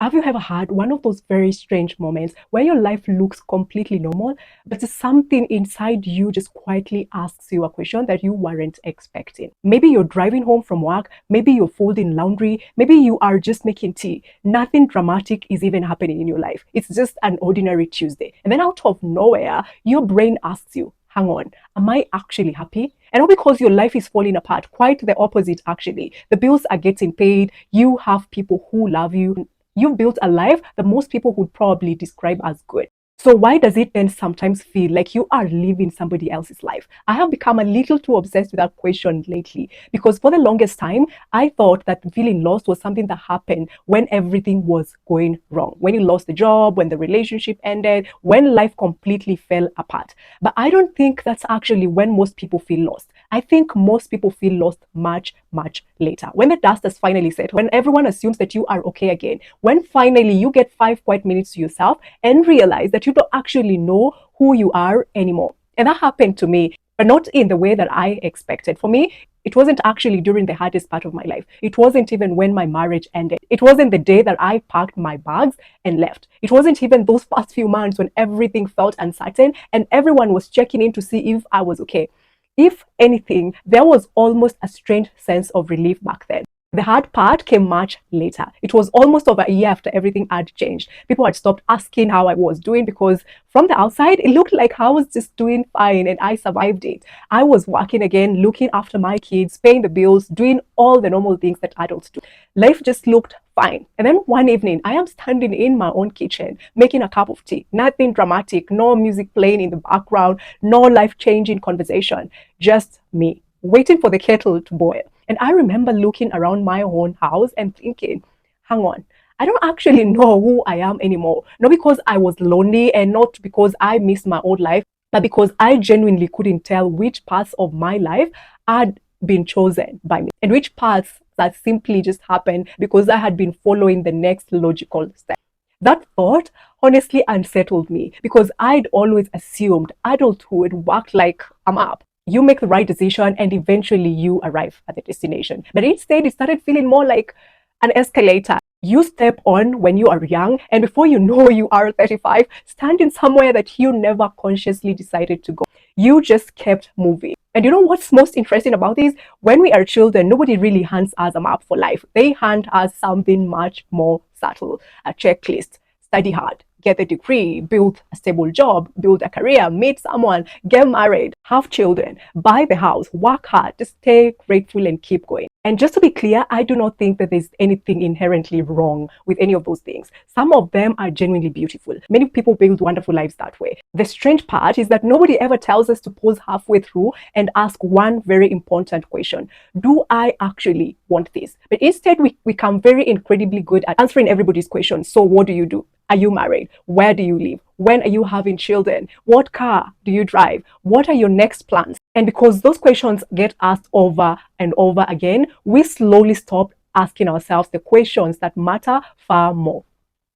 Have you ever had one of those very strange moments where your life looks completely normal, but something inside you just quietly asks you a question that you weren't expecting? Maybe you're driving home from work, maybe you're folding laundry, maybe you are just making tea. Nothing dramatic is even happening in your life. It's just an ordinary Tuesday. And then out of nowhere, your brain asks you, hang on, am I actually happy? And not because your life is falling apart, quite the opposite actually. The bills are getting paid, you have people who love you, you've built a life that most people would probably describe as good. So why does it then sometimes feel like you are living somebody else's life? I have become a little too obsessed with that question lately because for the longest time, I thought that feeling lost was something that happened when everything was going wrong. When you lost the job, when the relationship ended, when life completely fell apart. But I don't think that's actually when most people feel lost. I think most people feel lost much, much later. When the dust has finally settled, when everyone assumes that you are okay again, when finally you get 5 quiet minutes to yourself and realize that you don't actually know who you are anymore. And that happened to me, but not in the way that I expected. For me, it wasn't actually during the hardest part of my life. It wasn't even when my marriage ended. It wasn't the day that I packed my bags and left. It wasn't even those past few months when everything felt uncertain and everyone was checking in to see if I was okay. If anything, there was almost a strange sense of relief back then. The hard part came much later. It was almost over a year after everything had changed. People had stopped asking how I was doing because from the outside, it looked like I was just doing fine and I survived it. I was working again, looking after my kids, paying the bills, doing all the normal things that adults do. Life just looked fine. And then one evening, I am standing in my own kitchen, making a cup of tea. Nothing dramatic, no music playing in the background, no life-changing conversation. Just me, waiting for the kettle to boil. And I remember looking around my own house and thinking, hang on, I don't actually know who I am anymore. Not because I was lonely and not because I missed my old life, but because I genuinely couldn't tell which parts of my life had been chosen by me and which parts that simply just happened because I had been following the next logical step. That thought honestly unsettled me because I'd always assumed adulthood worked like a map. You make the right decision and eventually you arrive at the destination. But instead, it started feeling more like an escalator. You step on when you are young, and before you know, you are 35, standing somewhere that you never consciously decided to go. You just kept moving. And you know what's most interesting about this? When we are children, nobody really hands us a map for life. They hand us something much more subtle, a checklist. Study hard, get a degree, build a stable job, build a career, meet someone, get married, have children, buy the house, work hard, just stay grateful and keep going. And just to be clear, I do not think that there's anything inherently wrong with any of those things. Some of them are genuinely beautiful. Many people build wonderful lives that way. The strange part is that nobody ever tells us to pause halfway through and ask one very important question. Do I actually want this? But instead, we become very incredibly good at answering everybody's questions. So what do you do? Are you married? Where do you live? When are you having children? What car do you drive? What are your next plans? And because those questions get asked over and over again, we slowly stop asking ourselves the questions that matter far more.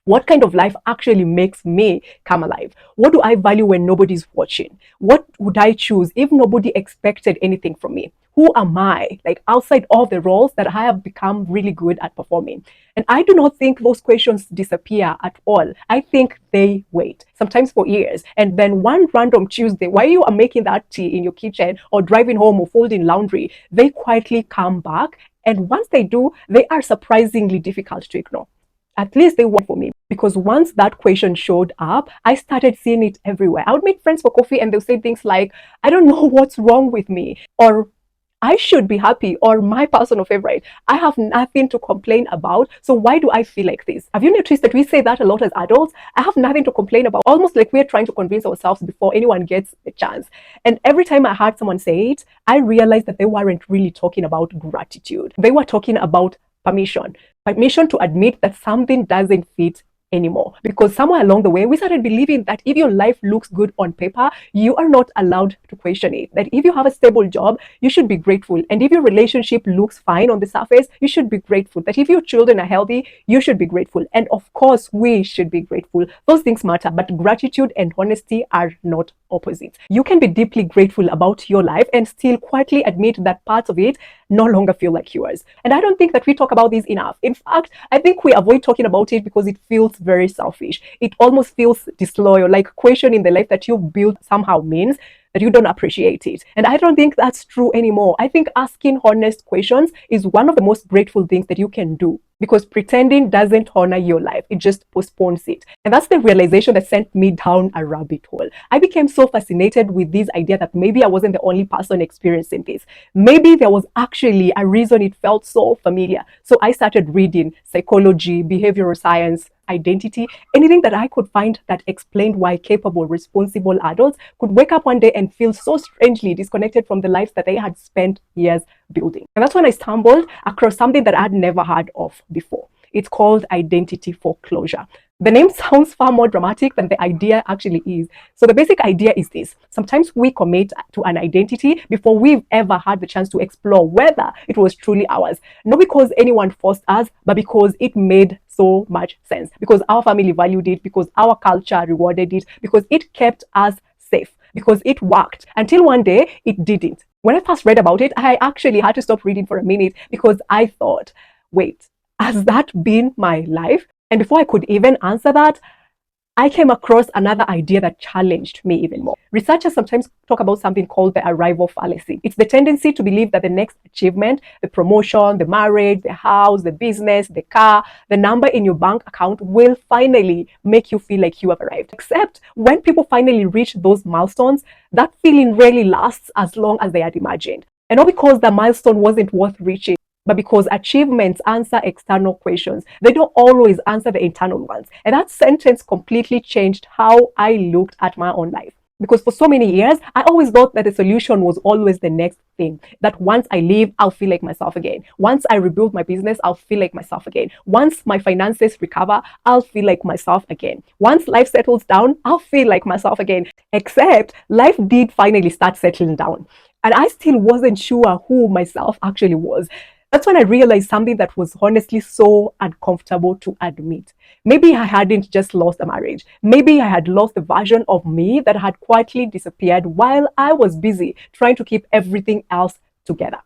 What kind of life actually makes me come alive? What do I value when nobody's watching? What would I choose if nobody expected anything from me? Who am I, like outside of the roles that I have become really good at performing? And I do not think those questions disappear at all. I think they wait, sometimes for years. And then one random Tuesday, while you are making that tea in your kitchen or driving home or folding laundry, they quietly come back. And once they do, they are surprisingly difficult to ignore. At least they were for me. Because once that question showed up, I started seeing it everywhere. I would meet friends for coffee and they'll say things like, I don't know what's wrong with me, or I should be happy, or my personal favorite, I have nothing to complain about, so why do I feel like this? Have you noticed that we say that a lot as adults? I have nothing to complain about, almost like we're trying to convince ourselves before anyone gets a chance. And every time I heard someone say it, I realized that they weren't really talking about gratitude. They were talking about permission to admit that something doesn't fit anymore, because somewhere along the way we started believing that if your life looks good on paper, you are not allowed to question it. That if you have a stable job, you should be grateful, and if your relationship looks fine on the surface, you should be grateful. That if your children are healthy, you should be grateful. And of course we should be grateful. Those things matter, but gratitude and honesty are not opposites. You can be deeply grateful about your life and still quietly admit that parts of it no longer feel like yours. And I don't think that we talk about this enough. In fact, I think we avoid talking about it because it feels very selfish. It almost feels disloyal, like questioning the life that you've built somehow means that you don't appreciate it. And I don't think that's true anymore. I think asking honest questions is one of the most grateful things that you can do, because pretending doesn't honor your life, it just postpones it. And that's the realization that sent me down a rabbit hole. I became so fascinated with this idea that maybe I wasn't the only person experiencing this. Maybe there was actually a reason it felt so familiar. So I started reading psychology, behavioral science, identity, anything that I could find that explained why capable, responsible adults could wake up one day and feel so strangely disconnected from the lives that they had spent years building. And that's when I stumbled across something that I'd never heard of before. It's called identity foreclosure. The name sounds far more dramatic than the idea actually is. So the basic idea is this: sometimes we commit to an identity before we've ever had the chance to explore whether it was truly ours. Not because anyone forced us, but because it made so much sense. Because our family valued it, because our culture rewarded it, because it kept us safe, because it worked until one day it didn't. When I first read about it, I actually had to stop reading for a minute, because I thought, wait, has that been my life? And before I could even answer that, I came across another idea that challenged me even more. Researchers sometimes talk about something called the arrival fallacy. It's the tendency to believe that the next achievement, the promotion, the marriage, the house, the business, the car, the number in your bank account will finally make you feel like you have arrived. Except when people finally reach those milestones, that feeling rarely lasts as long as they had imagined. And not because the milestone wasn't worth reaching, but because achievements answer external questions. They don't always answer the internal ones. And that sentence completely changed how I looked at my own life. Because for so many years, I always thought that the solution was always the next thing. That once I leave, I'll feel like myself again. Once I rebuild my business, I'll feel like myself again. Once my finances recover, I'll feel like myself again. Once life settles down, I'll feel like myself again. Except life did finally start settling down. And I still wasn't sure who myself actually was. That's when I realized something that was honestly so uncomfortable to admit. Maybe I hadn't just lost a marriage. Maybe I had lost the version of me that had quietly disappeared while I was busy trying to keep everything else together.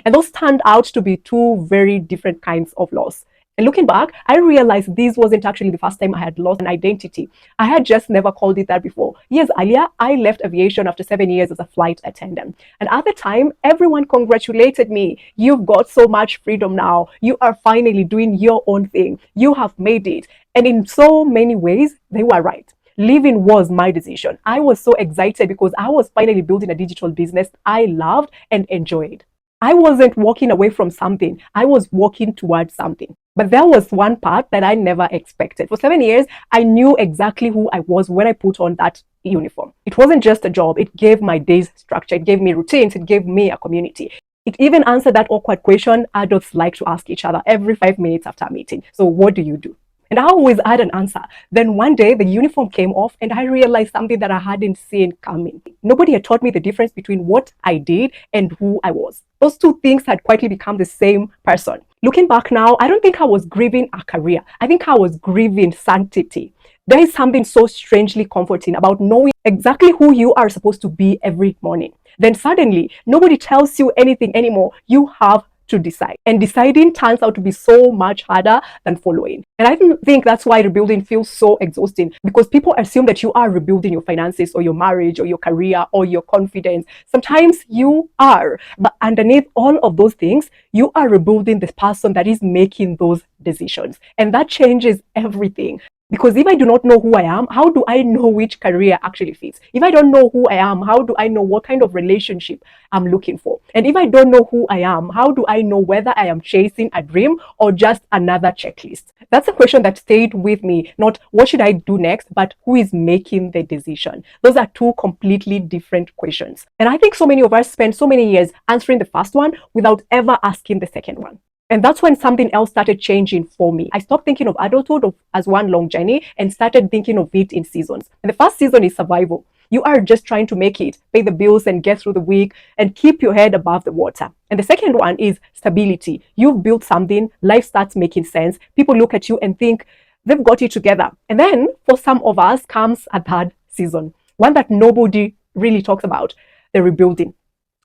And those turned out to be two very different kinds of loss. And looking back, I realized this wasn't actually the first time I had lost an identity. I had just never called it that before. Years earlier, I left aviation after 7 years as a flight attendant. And at the time, everyone congratulated me. You've got so much freedom now. You are finally doing your own thing. You have made it. And in so many ways, they were right. Leaving was my decision. I was so excited because I was finally building a digital business I loved and enjoyed. I wasn't walking away from something. I was walking towards something. But there was one part that I never expected. For 7 years, I knew exactly who I was when I put on that uniform. It wasn't just a job. It gave my days structure. It gave me routines. It gave me a community. It even answered that awkward question adults like to ask each other every 5 minutes after a meeting. So what do you do? And I always had an answer. Then one day the uniform came off and I realized something that I hadn't seen coming. Nobody had taught me the difference between what I did and who I was. Those two things had quietly become the same person. Looking back now, I don't think I was grieving a career. I think I was grieving sanctity. There is something so strangely comforting about knowing exactly who you are supposed to be every morning. Then suddenly, nobody tells you anything anymore. You have to decide. And deciding turns out to be so much harder than following. And I think that's why rebuilding feels so exhausting, because people assume that you are rebuilding your finances or your marriage or your career or your confidence. Sometimes you are, but underneath all of those things, you are rebuilding the person that is making those decisions. And that changes everything. Because if I do not know who I am, how do I know which career actually fits? If I don't know who I am, how do I know what kind of relationship I'm looking for? And if I don't know who I am, how do I know whether I am chasing a dream or just another checklist? That's a question that stayed with me. Not what should I do next, but who is making the decision? Those are two completely different questions. And I think so many of us spend so many years answering the first one without ever asking the second one. And that's when something else started changing for me. I stopped thinking of adulthood as one long journey and started thinking of it in seasons. And the first season is survival. You are just trying to make it, pay the bills and get through the week and keep your head above the water. And the second one is stability. You've built something, life starts making sense. People look at you and think they've got it together. And then for some of us comes a third season, one that nobody really talks about, the rebuilding.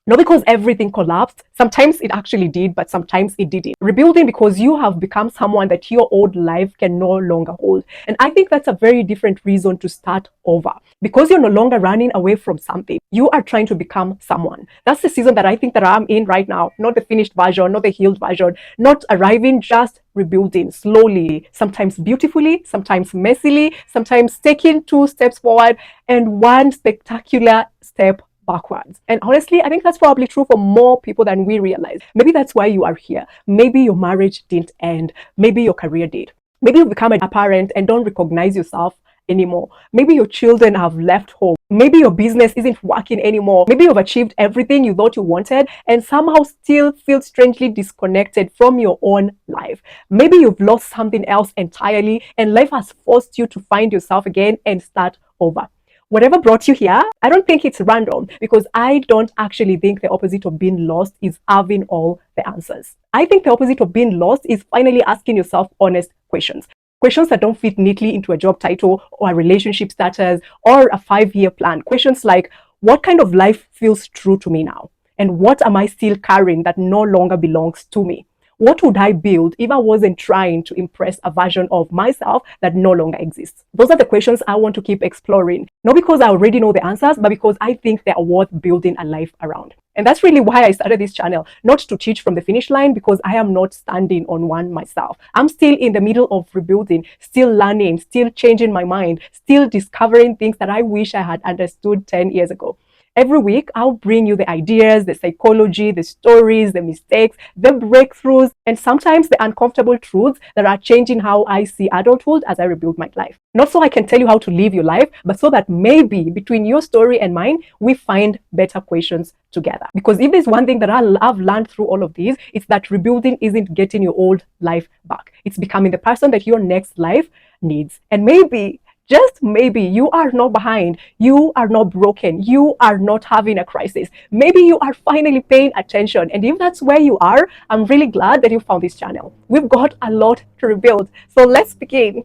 Not because everything collapsed. Sometimes it actually did, but sometimes it didn't. Rebuilding because you have become someone that your old life can no longer hold. And I think that's a very different reason to start over. Because you're no longer running away from something. You are trying to become someone. That's the season that I think that I'm in right now. Not the finished version, not the healed version, not arriving, just rebuilding slowly, sometimes beautifully, sometimes messily, sometimes taking 2 steps forward and one spectacular step backwards. And honestly, I think that's probably true for more people than we realize. Maybe that's why you are here. Maybe your marriage didn't end. Maybe your career did. Maybe you've become a parent and don't recognize yourself anymore. Maybe your children have left home. Maybe your business isn't working anymore. Maybe you've achieved everything you thought you wanted and somehow still feel strangely disconnected from your own life. Maybe you've lost something else entirely and life has forced you to find yourself again and start over. Whatever brought you here, I don't think it's random because I don't actually think the opposite of being lost is having all the answers. I think the opposite of being lost is finally asking yourself honest questions. Questions that don't fit neatly into a job title or a relationship status or a 5-year plan. Questions like, what kind of life feels true to me now? And what am I still carrying that no longer belongs to me? What would I build if I wasn't trying to impress a version of myself that no longer exists? Those are the questions I want to keep exploring. Not because I already know the answers, but because I think they are worth building a life around. And that's really why I started this channel, not to teach from the finish line, because I am not standing on one myself. I'm still in the middle of rebuilding, still learning, still changing my mind, still discovering things that I wish I had understood 10 years ago. Every week, I'll bring you the ideas, the psychology, the stories, the mistakes, the breakthroughs, and sometimes the uncomfortable truths that are changing how I see adulthood as I rebuild my life. Not so I can tell you how to live your life, but so that maybe between your story and mine, we find better questions together. Because if there's one thing that I've learned through all of these, it's that rebuilding isn't getting your old life back. It's becoming the person that your next life needs. And maybe, just maybe, you are not behind, you are not broken, you are not having a crisis. Maybe you are finally paying attention. And if that's where you are, I'm really glad that you found this channel. We've got a lot to rebuild. So let's begin.